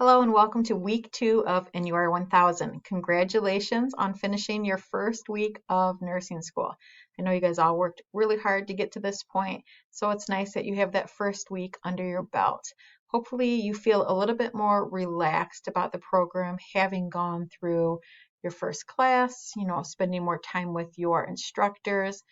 Hello and welcome to week 2 of NUR 1000. Congratulations on finishing your first week of nursing school. I know you guys all worked really hard to get to this point, so it's nice that you have that first week under your belt. Hopefully you feel a little bit more relaxed about the program, having gone through your first class, spending more time with your instructors,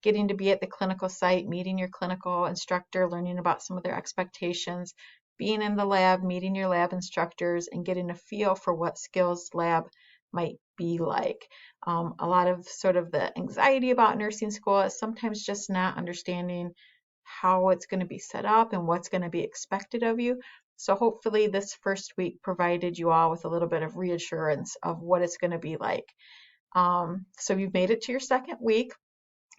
getting to be at the clinical site, meeting your clinical instructor, learning about some of their expectations, being in the lab, meeting your lab instructors, and getting a feel for what skills lab might be like. A lot of sort of the anxiety about nursing school is sometimes just not understanding how it's going to be set up and what's going to be expected of you. So hopefully this first week provided you all with a little bit of reassurance of what it's going to be like. So you've made it to your second week.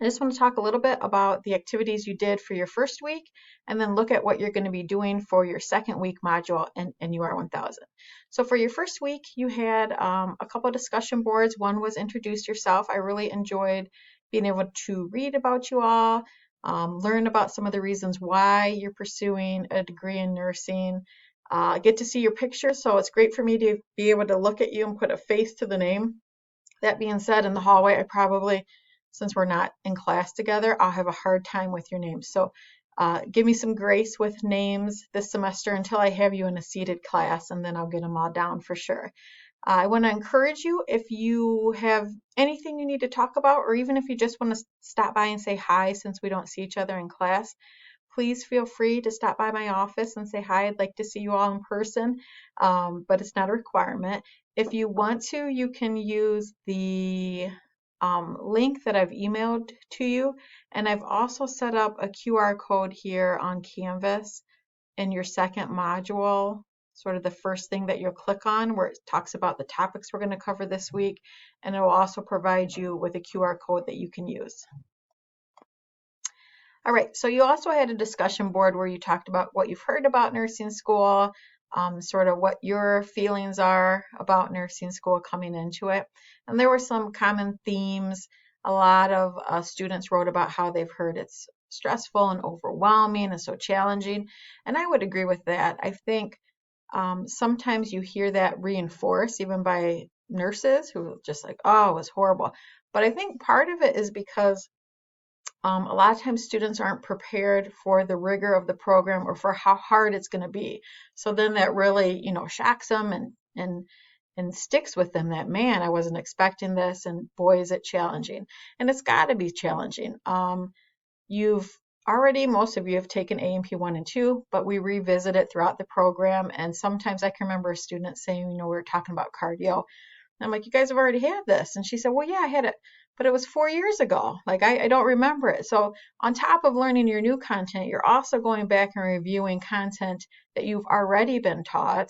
I just want to talk a little bit about the activities you did for your first week and then look at what you're going to be doing for your second week module in NUR 1000. So for your first week, you had a couple of discussion boards. One was introduce yourself. I really enjoyed being able to read about you all, learn about some of the reasons why you're pursuing a degree in nursing, get to see your picture. So it's great for me to be able to look at you and put a face to the name. That being said, in the hallway, I probably, since we're not in class together, I'll have a hard time with your names. So give me some grace with names this semester until I have you in a seated class, and then I'll get them all down for sure. I want to encourage you, if you have anything you need to talk about, or even if you just want to stop by and say hi since we don't see each other in class, please feel free to stop by my office and say hi. I'd like to see you all in person, but it's not a requirement. If you want to, you can use the link that I've emailed to you, and I've also set up a QR code here on Canvas in your second module, sort of the first thing that you'll click on where it talks about the topics we're going to cover this week, and it will also provide you with a QR code that you can use. All right, so you also had a discussion board where you talked about what you've heard about nursing school, sort of what your feelings are about nursing school coming into it. And there were some common themes. A lot of students wrote about how they've heard it's stressful and overwhelming and so challenging. And I would agree with that. I think sometimes you hear that reinforced even by nurses who are just like, oh, it was horrible. But I think part of it is because a lot of times students aren't prepared for the rigor of the program or for how hard it's going to be. So then that really, shocks them and sticks with them that, man, I wasn't expecting this, and boy, is it challenging. And it's got to be challenging. Most of you have taken A&P 1 and 2, but we revisit it throughout the program. And sometimes I can remember a student saying, we were talking about cardio. I'm like, you guys have already had this. And she said, well, yeah, I had it, but it was 4 years ago. Like, I don't remember it. So on top of learning your new content, you're also going back and reviewing content that you've already been taught.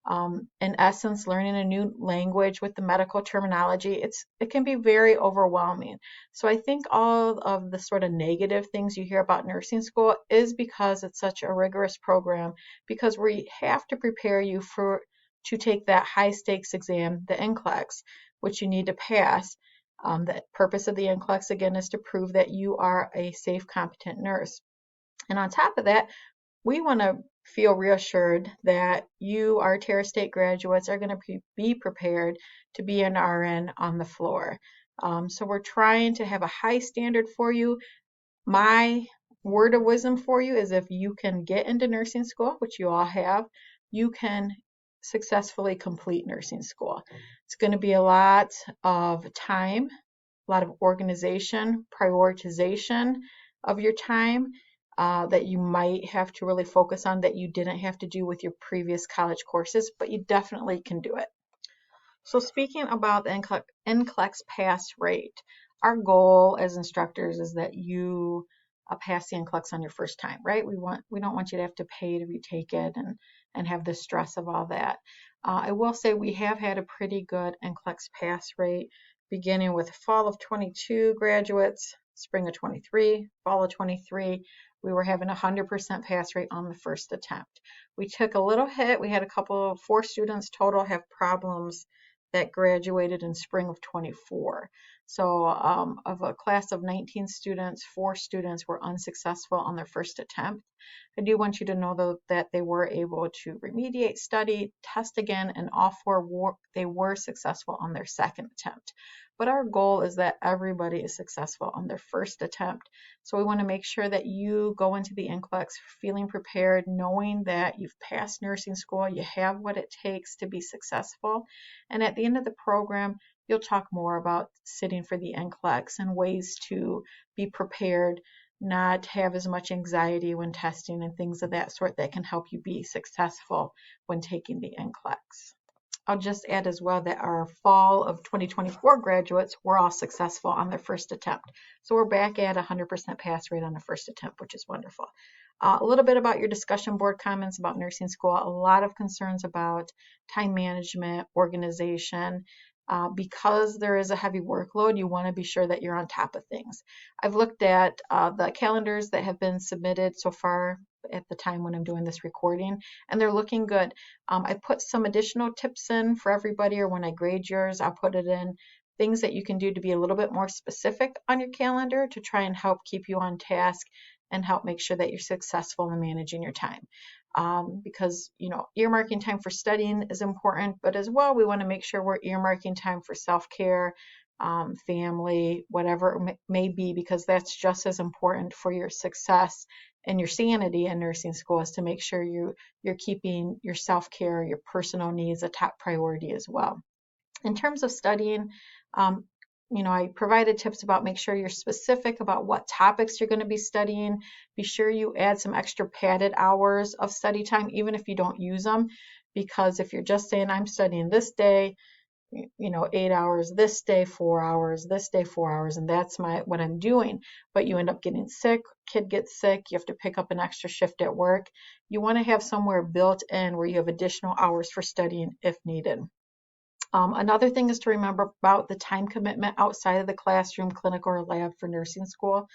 In essence, learning a new language with the medical terminology, it can be very overwhelming. So I think all of the sort of negative things you hear about nursing school is because it's such a rigorous program, because we have to prepare you to take that high stakes exam, the NCLEX, which you need to pass. The purpose of the NCLEX, again, is to prove that you are a safe, competent nurse. And on top of that, we want to feel reassured that you, our Terra State graduates, are going to be prepared to be an RN on the floor. So we're trying to have a high standard for you. My word of wisdom for you is if you can get into nursing school, which you all have, you can successfully complete nursing school. It's going to be a lot of time, a lot of organization, prioritization of your time that you might have to really focus on that you didn't have to do with your previous college courses, but you definitely can do it. So speaking about the NCLEX pass rate, our goal as instructors is that you pass the NCLEX on your first time, right? We don't want you to have to pay to retake it and have the stress of all that. I will say we have had a pretty good NCLEX pass rate, beginning with fall of 22 graduates, spring of 23, fall of 23. We were having 100% pass rate on the first attempt. We took a little hit. We had 4 students total have problems that graduated in spring of 24. So of a class of 19 students, 4 students were unsuccessful on their first attempt. I do want you to know, though, that they were able to remediate, study, test again, and all 4 they were successful on their second attempt. But our goal is that everybody is successful on their first attempt. So we want to make sure that you go into the NCLEX feeling prepared, knowing that you've passed nursing school, you have what it takes to be successful. And at the end of the program, you'll talk more about sitting for the NCLEX and ways to be prepared, not have as much anxiety when testing and things of that sort that can help you be successful when taking the NCLEX. I'll just add as well that our fall of 2024 graduates were all successful on their first attempt. So we're back at 100% pass rate on the first attempt, which is wonderful. A little bit about your discussion board comments about nursing school. A lot of concerns about time management, organization. Because there is a heavy workload, you want to be sure that you're on top of things. I've looked at the calendars that have been submitted so far at the time when I'm doing this recording, and they're looking good. I put some additional tips in for everybody, or when I grade yours, I'll put it in, things that you can do to be a little bit more specific on your calendar to try and help keep you on task and help make sure that you're successful in managing your time. Because, earmarking time for studying is important, but as well, we want to make sure we're earmarking time for self-care, family, whatever it may be, because that's just as important for your success and your sanity in nursing school, is to make sure you're keeping your self-care, your personal needs a top priority as well. In terms of studying, I provided tips about make sure you're specific about what topics you're going to be studying. Be sure you add some extra padded hours of study time, even if you don't use them, because if you're just saying, I'm studying this day, 8 hours this day, 4 hours this day, 4 hours, and that's what I'm doing, but you end up getting sick, kid gets sick, you have to pick up an extra shift at work. You want to have somewhere built in where you have additional hours for studying if needed. Another thing is to remember about the time commitment outside of the classroom, clinic, or lab for nursing school.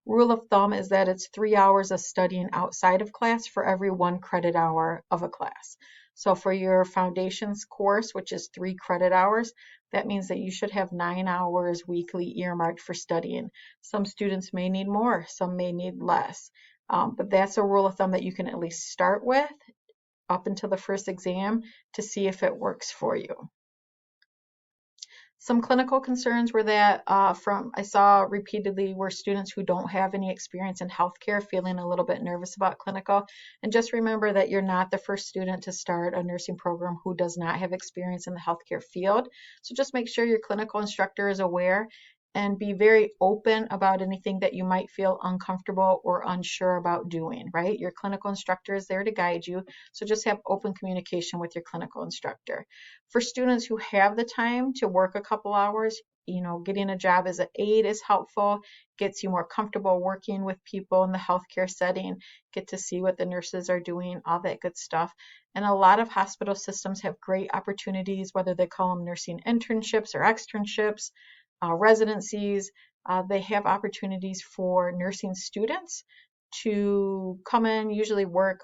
Rule of thumb is that it's 3 hours of studying outside of class for every 1 credit hour of a class. So for your foundations course, which is 3 credit hours, that means that you should have 9 hours weekly earmarked for studying. Some students may need more, some may need less. But that's a rule of thumb that you can at least start with up until the first exam to see if it works for you. Some clinical concerns were that I saw repeatedly were students who don't have any experience in healthcare feeling a little bit nervous about clinical. And just remember that you're not the first student to start a nursing program who does not have experience in the healthcare field. So just make sure your clinical instructor is aware and be very open about anything that you might feel uncomfortable or unsure about doing, right? Your clinical instructor is there to guide you. So just have open communication with your clinical instructor. For students who have the time to work a couple hours, getting a job as an aide is helpful, gets you more comfortable working with people in the healthcare setting, get to see what the nurses are doing, all that good stuff. And a lot of hospital systems have great opportunities, whether they call them nursing internships or externships, residencies. They have opportunities for nursing students to come in, usually work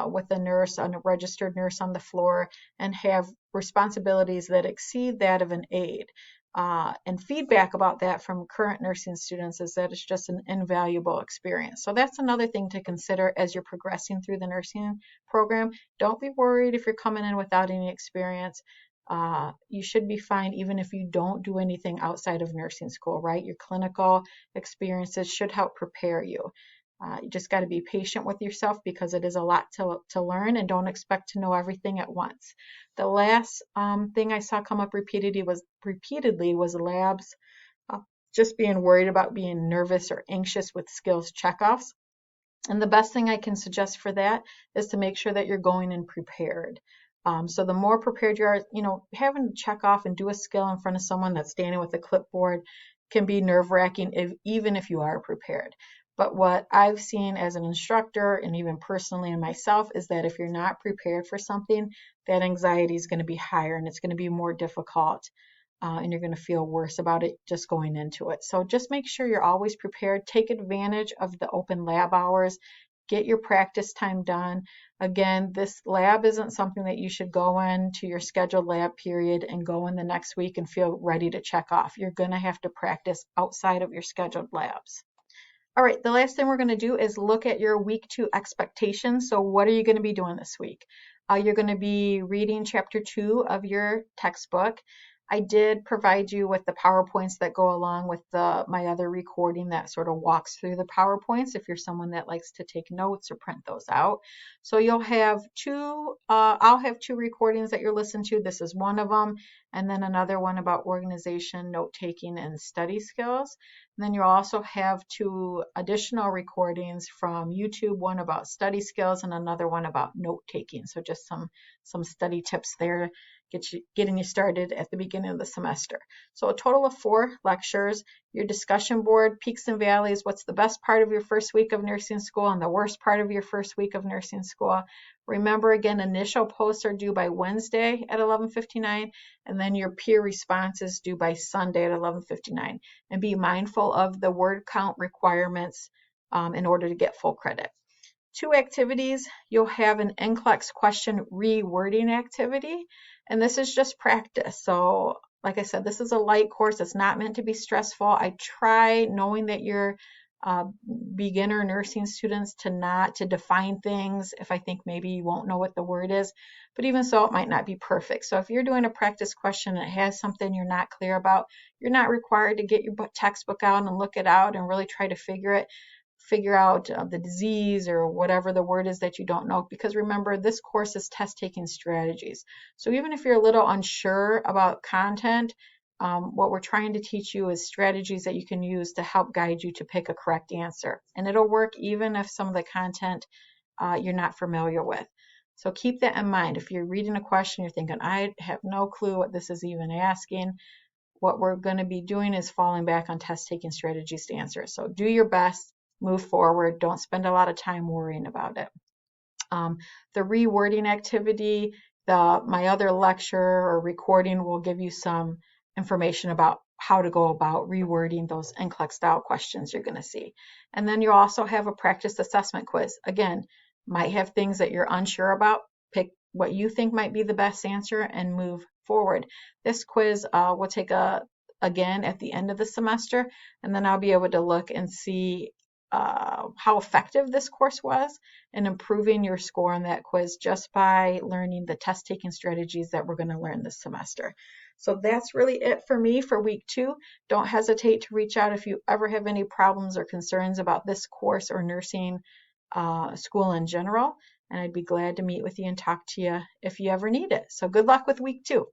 with a nurse, a registered nurse on the floor, and have responsibilities that exceed that of an aide. And feedback about that from current nursing students is that it's just an invaluable experience. So that's another thing to consider as you're progressing through the nursing program. Don't be worried if you're coming in without any experience. You should be fine even if you don't do anything outside of nursing school, right? Your clinical experiences should help prepare you. You just got to be patient with yourself because it is a lot to learn, and don't expect to know everything at once. The last thing I saw come up repeatedly was labs, just being worried about being nervous or anxious with skills checkoffs. And the best thing I can suggest for that is to make sure that you're going in prepared. So the more prepared you are, having to check off and do a skill in front of someone that's standing with a clipboard can be nerve-wracking even if you are prepared. But what I've seen as an instructor and even personally in myself is that if you're not prepared for something, that anxiety is going to be higher and it's going to be more difficult. And you're going to feel worse about it just going into it. So just make sure you're always prepared. Take advantage of the open lab hours. get your practice time done. Again, this lab isn't something that you should go into your scheduled lab period and go in the next week and feel ready to check off. You're going to have to practice outside of your scheduled labs. All right, the last thing we're going to do is look at your week 2 expectations. So what are you going to be doing this week? You're going to be reading chapter 2 of your textbook. I did provide you with the PowerPoints that go along with my other recording that sort of walks through the PowerPoints if you're someone that likes to take notes or print those out. So you'll have I'll have 2 recordings that you're listening to. This is one of them, and then another one about organization, note-taking, and study skills. And then you'll also have 2 additional recordings from YouTube, one about study skills and another one about note-taking. So just some study tips there, getting you started at the beginning of the semester. So a total of 4 lectures. Your discussion board, peaks and valleys, what's the best part of your first week of nursing school and the worst part of your first week of nursing school. Remember, again, initial posts are due by Wednesday at 11:59, and then your peer responses due by Sunday at 11:59. And be mindful of the word count requirements in order to get full credit. 2 activities, you'll have an NCLEX question rewording activity, and this is just practice. So like I said, this is a light course. It's not meant to be stressful. I try, knowing that you're beginner nursing students, to define things if I think maybe you won't know what the word is, but even so, it might not be perfect. So if you're doing a practice question and it has something you're not clear about, you're not required to get your textbook out and look it out and really try to figure out the disease or whatever the word is that you don't know, because remember, this course is test taking strategies. So even if you're a little unsure about content, what we're trying to teach you is strategies that you can use to help guide you to pick a correct answer. And it'll work even if some of the content you're not familiar with. So keep that in mind. If you're reading a question, you're thinking, I have no clue what this is even asking, what we're going to be doing is falling back on test taking strategies to answer. So do your best, move forward, don't spend a lot of time worrying about it. The rewording activity, my other lecture or recording will give you some information about how to go about rewording those NCLEX style questions you're going to see. And then you'll also have a practice assessment quiz. Again, might have things that you're unsure about. Pick what you think might be the best answer and move forward. This quiz will take again at the end of the semester, and then I'll be able to look and see how effective this course was in improving your score on that quiz just by learning the test taking strategies that we're going to learn this semester. So that's really it for me for week 2. Don't hesitate to reach out if you ever have any problems or concerns about this course or nursing school in general, and I'd be glad to meet with you and talk to you if you ever need it. So good luck with week 2.